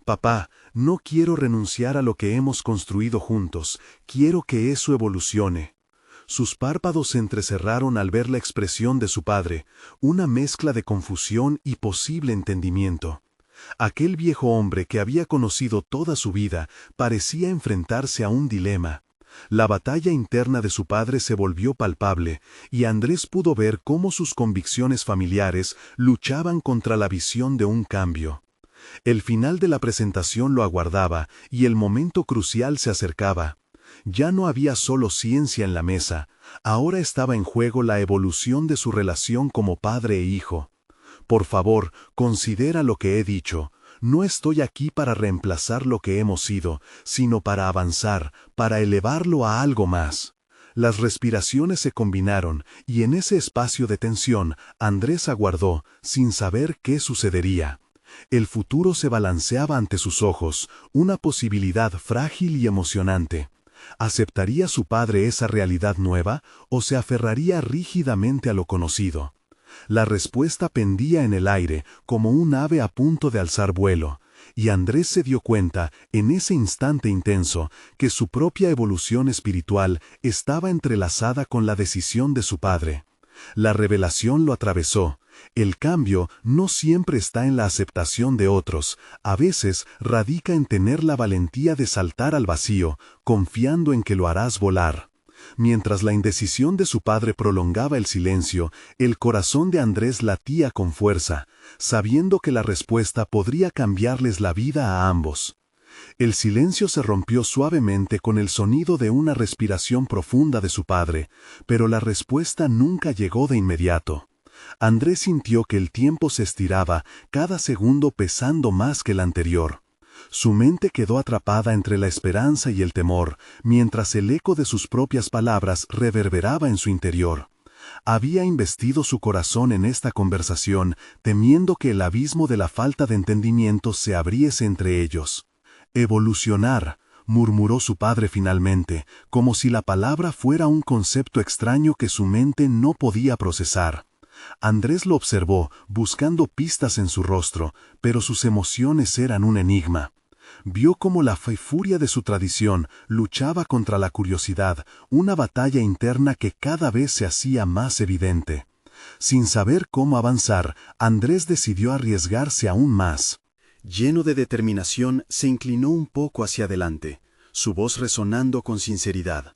«Papá, no quiero renunciar a lo que hemos construido juntos, quiero que eso evolucione». Sus párpados se entrecerraron al ver la expresión de su padre, una mezcla de confusión y posible entendimiento. Aquel viejo hombre que había conocido toda su vida parecía enfrentarse a un dilema. La batalla interna de su padre se volvió palpable, y Andrés pudo ver cómo sus convicciones familiares luchaban contra la visión de un cambio. El final de la presentación lo aguardaba, y el momento crucial se acercaba. Ya no había solo ciencia en la mesa, ahora estaba en juego la evolución de su relación como padre e hijo. «Por favor, considera lo que he dicho. No estoy aquí para reemplazar lo que hemos sido, sino para avanzar, para elevarlo a algo más». Las respiraciones se combinaron, y en ese espacio de tensión, Andrés aguardó, sin saber qué sucedería. El futuro se balanceaba ante sus ojos, una posibilidad frágil y emocionante. ¿Aceptaría su padre esa realidad nueva o se aferraría rígidamente a lo conocido? La respuesta pendía en el aire, como un ave a punto de alzar vuelo, y Andrés se dio cuenta, en ese instante intenso, que su propia evolución espiritual estaba entrelazada con la decisión de su padre. La revelación lo atravesó. El cambio no siempre está en la aceptación de otros, a veces radica en tener la valentía de saltar al vacío, confiando en que lo harás volar. Mientras la indecisión de su padre prolongaba el silencio, el corazón de Andrés latía con fuerza, sabiendo que la respuesta podría cambiarles la vida a ambos. El silencio se rompió suavemente con el sonido de una respiración profunda de su padre, pero la respuesta nunca llegó de inmediato. Andrés sintió que el tiempo se estiraba, cada segundo pesando más que el anterior. Su mente quedó atrapada entre la esperanza y el temor, mientras el eco de sus propias palabras reverberaba en su interior. Había investido su corazón en esta conversación, temiendo que el abismo de la falta de entendimiento se abriese entre ellos. «Evolucionar», murmuró su padre finalmente, como si la palabra fuera un concepto extraño que su mente no podía procesar. Andrés lo observó, buscando pistas en su rostro, pero sus emociones eran un enigma. Vio cómo la furia de su tradición luchaba contra la curiosidad, una batalla interna que cada vez se hacía más evidente. Sin saber cómo avanzar, Andrés decidió arriesgarse aún más. Lleno de determinación, se inclinó un poco hacia adelante, su voz resonando con sinceridad.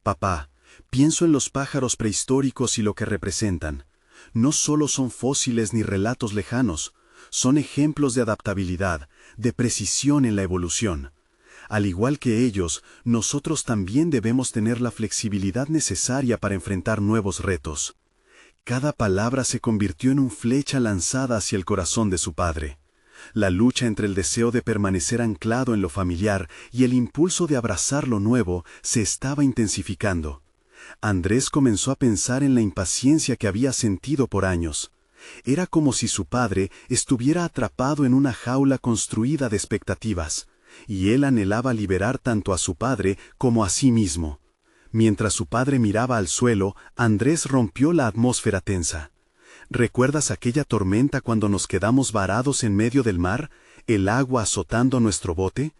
«Papá, pienso en los pájaros prehistóricos y lo que representan. no solo son fósiles ni relatos lejanos, son ejemplos de adaptabilidad, de precisión en la evolución. Al igual que ellos, nosotros también debemos tener la flexibilidad necesaria para enfrentar nuevos retos. Cada palabra se convirtió en una flecha lanzada hacia el corazón de su padre. La lucha entre el deseo de permanecer anclado en lo familiar y el impulso de abrazar lo nuevo se estaba intensificando. Andrés comenzó a pensar en la impaciencia que había sentido por años. Era como si su padre estuviera atrapado en una jaula construida de expectativas, y él anhelaba liberar tanto a su padre como a sí mismo. Mientras su padre miraba al suelo, Andrés rompió la atmósfera tensa. ¿Recuerdas aquella tormenta cuando nos quedamos varados en medio del mar, el agua azotando nuestro bote?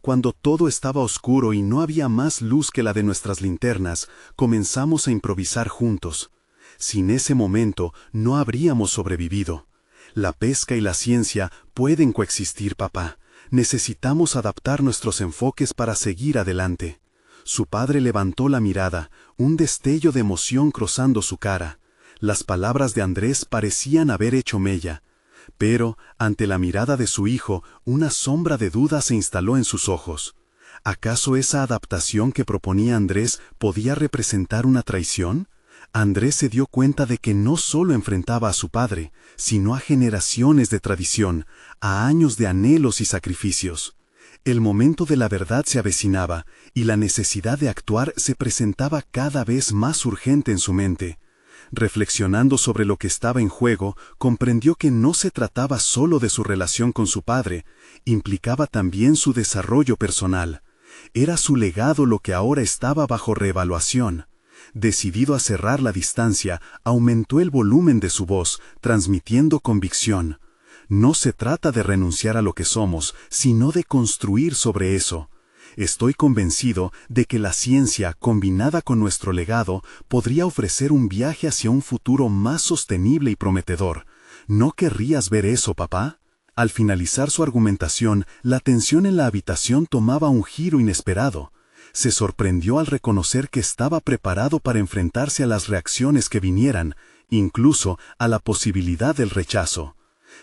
Cuando todo estaba oscuro y no había más luz que la de nuestras linternas, comenzamos a improvisar juntos. Sin ese momento no habríamos sobrevivido. La pesca y la ciencia pueden coexistir, papá. Necesitamos adaptar nuestros enfoques para seguir adelante. Su padre levantó la mirada, un destello de emoción cruzando su cara. Las palabras de Andrés parecían haber hecho mella. Pero, ante la mirada de su hijo, una sombra de duda se instaló en sus ojos. ¿Acaso esa adaptación que proponía Andrés podía representar una traición? Andrés se dio cuenta de que no solo enfrentaba a su padre, sino a generaciones de tradición, a años de anhelos y sacrificios. El momento de la verdad se avecinaba, y la necesidad de actuar se presentaba cada vez más urgente en su mente. Reflexionando sobre lo que estaba en juego, comprendió que no se trataba solo de su relación con su padre, implicaba también su desarrollo personal. Era su legado lo que ahora estaba bajo reevaluación. Decidido a cerrar la distancia, aumentó el volumen de su voz, transmitiendo convicción. No se trata de renunciar a lo que somos, sino de construir sobre eso. Estoy convencido de que la ciencia, combinada con nuestro legado, podría ofrecer un viaje hacia un futuro más sostenible y prometedor. ¿No querrías ver eso, papá? Al finalizar su argumentación, la tensión en la habitación tomaba un giro inesperado. Se sorprendió al reconocer que estaba preparado para enfrentarse a las reacciones que vinieran, incluso a la posibilidad del rechazo.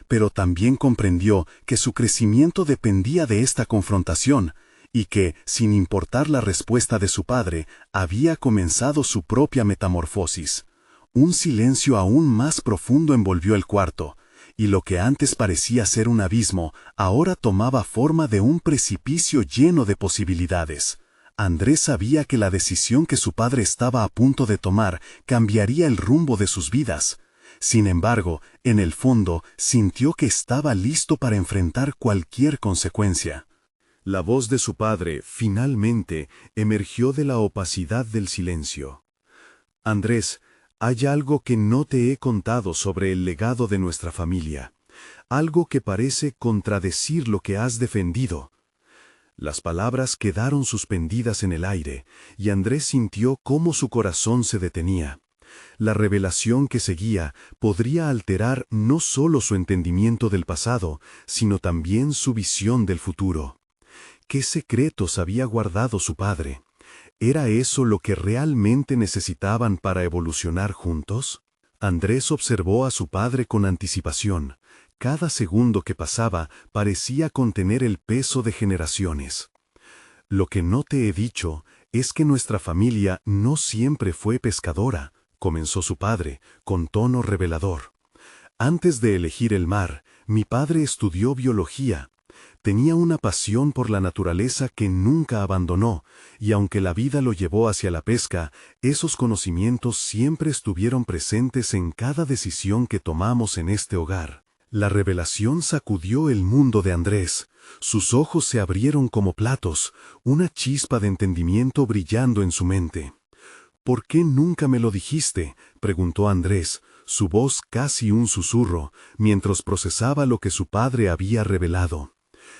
Pero también comprendió que su crecimiento dependía de esta confrontación, y que, sin importar la respuesta de su padre, había comenzado su propia metamorfosis. Un silencio aún más profundo envolvió el cuarto, y lo que antes parecía ser un abismo, ahora tomaba forma de un precipicio lleno de posibilidades. Andrés sabía que la decisión que su padre estaba a punto de tomar cambiaría el rumbo de sus vidas. Sin embargo, en el fondo, sintió que estaba listo para enfrentar cualquier consecuencia. La voz de su padre, finalmente, emergió de la opacidad del silencio. Andrés, hay algo que no te he contado sobre el legado de nuestra familia. Algo que parece contradecir lo que has defendido. Las palabras quedaron suspendidas en el aire, y Andrés sintió cómo su corazón se detenía. La revelación que seguía podría alterar no solo su entendimiento del pasado, sino también su visión del futuro. ¿Qué secretos había guardado su padre? ¿Era eso lo que realmente necesitaban para evolucionar juntos? Andrés observó a su padre con anticipación. Cada segundo que pasaba parecía contener el peso de generaciones. Lo que no te he dicho es que nuestra familia no siempre fue pescadora, comenzó su padre, con tono revelador. Antes de elegir el mar, mi padre estudió biología. Tenía una pasión por la naturaleza que nunca abandonó, y aunque la vida lo llevó hacia la pesca, esos conocimientos siempre estuvieron presentes en cada decisión que tomamos en este hogar. La revelación sacudió el mundo de Andrés. Sus ojos se abrieron como platos, una chispa de entendimiento brillando en su mente. ¿Por qué nunca me lo dijiste?, preguntó Andrés, su voz casi un susurro, mientras procesaba lo que su padre había revelado.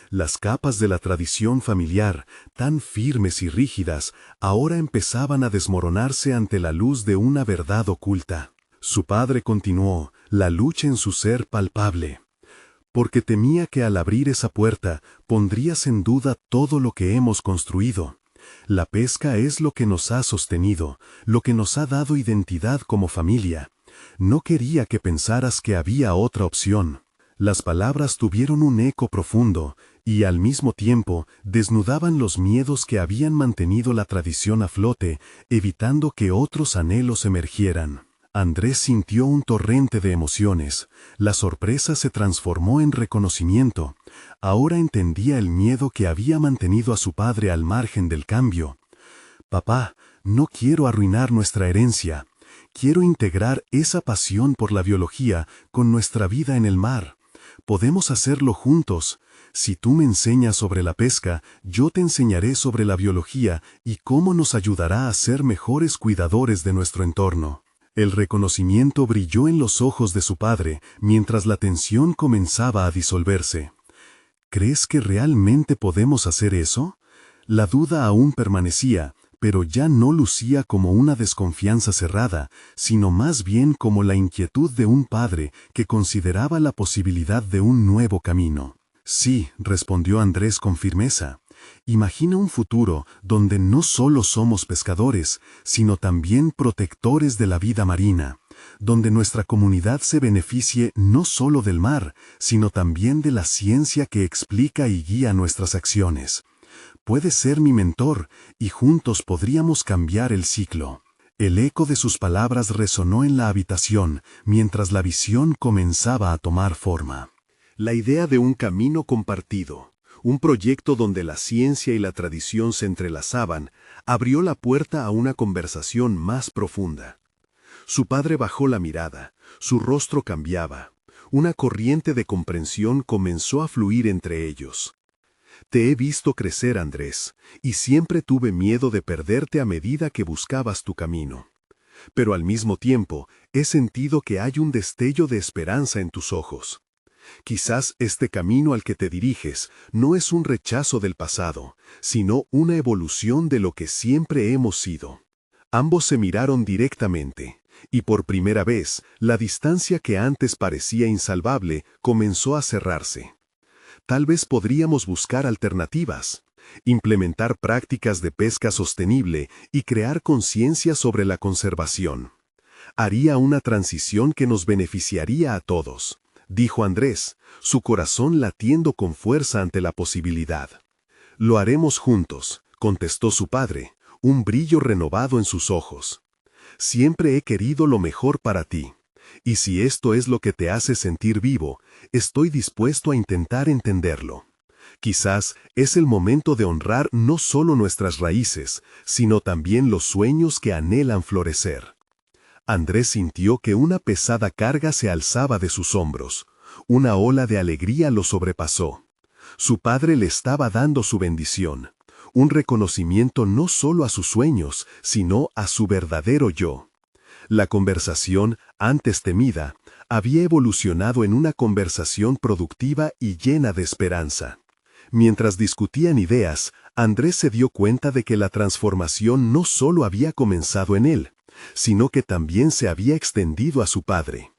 Las capas de la tradición familiar, tan firmes y rígidas, ahora empezaban a desmoronarse ante la luz de una verdad oculta. Su padre continuó, la lucha en su ser palpable. Porque temía que al abrir esa puerta, pondrías en duda todo lo que hemos construido. La pesca es lo que nos ha sostenido, lo que nos ha dado identidad como familia. No quería que pensaras que había otra opción. Las palabras tuvieron un eco profundo y, al mismo tiempo, desnudaban los miedos que habían mantenido la tradición a flote, evitando que otros anhelos emergieran. Andrés sintió un torrente de emociones. La sorpresa se transformó en reconocimiento. Ahora entendía el miedo que había mantenido a su padre al margen del cambio. «Papá, no quiero arruinar nuestra herencia. Quiero integrar esa pasión por la biología con nuestra vida en el mar. Podemos hacerlo juntos. Si tú me enseñas sobre la pesca, yo te enseñaré sobre la biología y cómo nos ayudará a ser mejores cuidadores de nuestro entorno». El reconocimiento brilló en los ojos de su padre mientras la tensión comenzaba a disolverse. «¿Crees que realmente podemos hacer eso?». La duda aún permanecía, pero ya no lucía como una desconfianza cerrada, sino más bien como la inquietud de un padre que consideraba la posibilidad de un nuevo camino. «Sí», respondió Andrés con firmeza. «Imagina un futuro donde no solo somos pescadores, sino también protectores de la vida marina, donde nuestra comunidad se beneficie no solo del mar, sino también de la ciencia que explica y guía nuestras acciones. Puedes ser mi mentor y juntos podríamos cambiar el ciclo». El eco de sus palabras resonó en la habitación mientras la visión comenzaba a tomar forma. La idea de un camino compartido, un proyecto donde la ciencia y la tradición se entrelazaban, abrió la puerta a una conversación más profunda. Su padre bajó la mirada, su rostro cambiaba. Una corriente de comprensión comenzó a fluir entre ellos. «Te he visto crecer, Andrés, y siempre tuve miedo de perderte a medida que buscabas tu camino. Pero al mismo tiempo, he sentido que hay un destello de esperanza en tus ojos. Quizás este camino al que te diriges no es un rechazo del pasado, sino una evolución de lo que siempre hemos sido». Ambos se miraron directamente, y por primera vez, la distancia que antes parecía insalvable comenzó a cerrarse. «Tal vez podríamos buscar alternativas, implementar prácticas de pesca sostenible y crear conciencia sobre la conservación. Haría una transición que nos beneficiaría a todos», dijo Andrés, su corazón latiendo con fuerza ante la posibilidad. «Lo haremos juntos», contestó su padre, un brillo renovado en sus ojos. «Siempre he querido lo mejor para ti. Y si esto es lo que te hace sentir vivo, estoy dispuesto a intentar entenderlo. Quizás es el momento de honrar no solo nuestras raíces, sino también los sueños que anhelan florecer». Andrés sintió que una pesada carga se alzaba de sus hombros. Una ola de alegría lo sobrepasó. Su padre le estaba dando su bendición, un reconocimiento no solo a sus sueños, sino a su verdadero yo. La conversación, antes temida, había evolucionado en una conversación productiva y llena de esperanza. Mientras discutían ideas, Andrés se dio cuenta de que la transformación no solo había comenzado en él, sino que también se había extendido a su padre.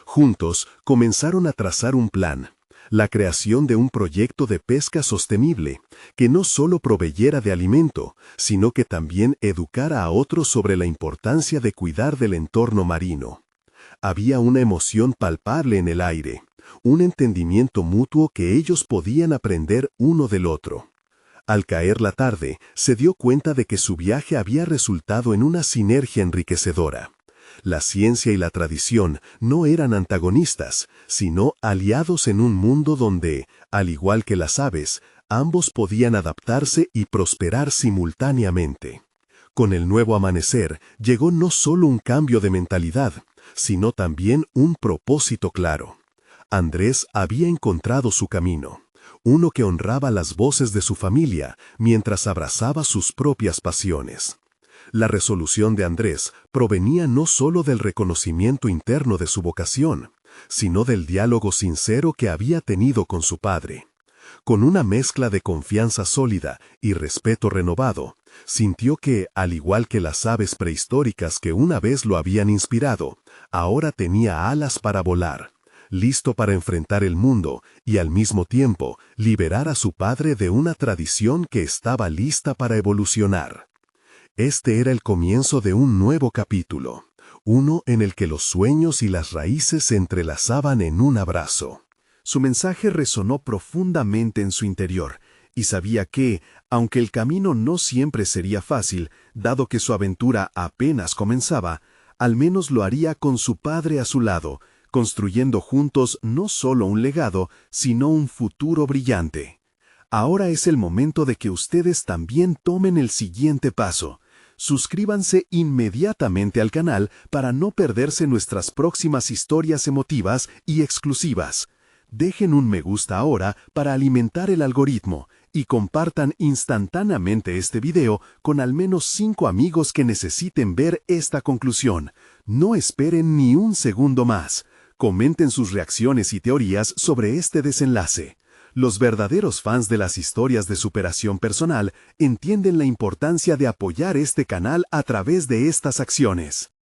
Juntos comenzaron a trazar un plan, la creación de un proyecto de pesca sostenible, que no solo proveyera de alimento, sino que también educara a otros sobre la importancia de cuidar del entorno marino. Había una emoción palpable en el aire, un entendimiento mutuo que ellos podían aprender uno del otro. Al caer la tarde, se dio cuenta de que su viaje había resultado en una sinergia enriquecedora. La ciencia y la tradición no eran antagonistas, sino aliados en un mundo donde, al igual que las aves, ambos podían adaptarse y prosperar simultáneamente. Con el nuevo amanecer llegó no solo un cambio de mentalidad, sino también un propósito claro. Andrés había encontrado su camino, uno que honraba las voces de su familia mientras abrazaba sus propias pasiones. La resolución de Andrés provenía no solo del reconocimiento interno de su vocación, sino del diálogo sincero que había tenido con su padre. Con una mezcla de confianza sólida y respeto renovado, sintió que, al igual que las aves prehistóricas que una vez lo habían inspirado, ahora tenía alas para volar, listo para enfrentar el mundo y al mismo tiempo liberar a su padre de una tradición que estaba lista para evolucionar. Este era el comienzo de un nuevo capítulo, uno en el que los sueños y las raíces se entrelazaban en un abrazo. Su mensaje resonó profundamente en su interior, y sabía que, aunque el camino no siempre sería fácil, dado que su aventura apenas comenzaba, al menos lo haría con su padre a su lado, construyendo juntos no solo un legado, sino un futuro brillante. Ahora es el momento de que ustedes también tomen el siguiente paso. Suscríbanse inmediatamente al canal para no perderse nuestras próximas historias emotivas y exclusivas. Dejen un me gusta ahora para alimentar el algoritmo y compartan instantáneamente este video con al menos 5 amigos que necesiten ver esta conclusión. No esperen ni un segundo más. Comenten sus reacciones y teorías sobre este desenlace. Los verdaderos fans de las historias de superación personal entienden la importancia de apoyar este canal a través de estas acciones.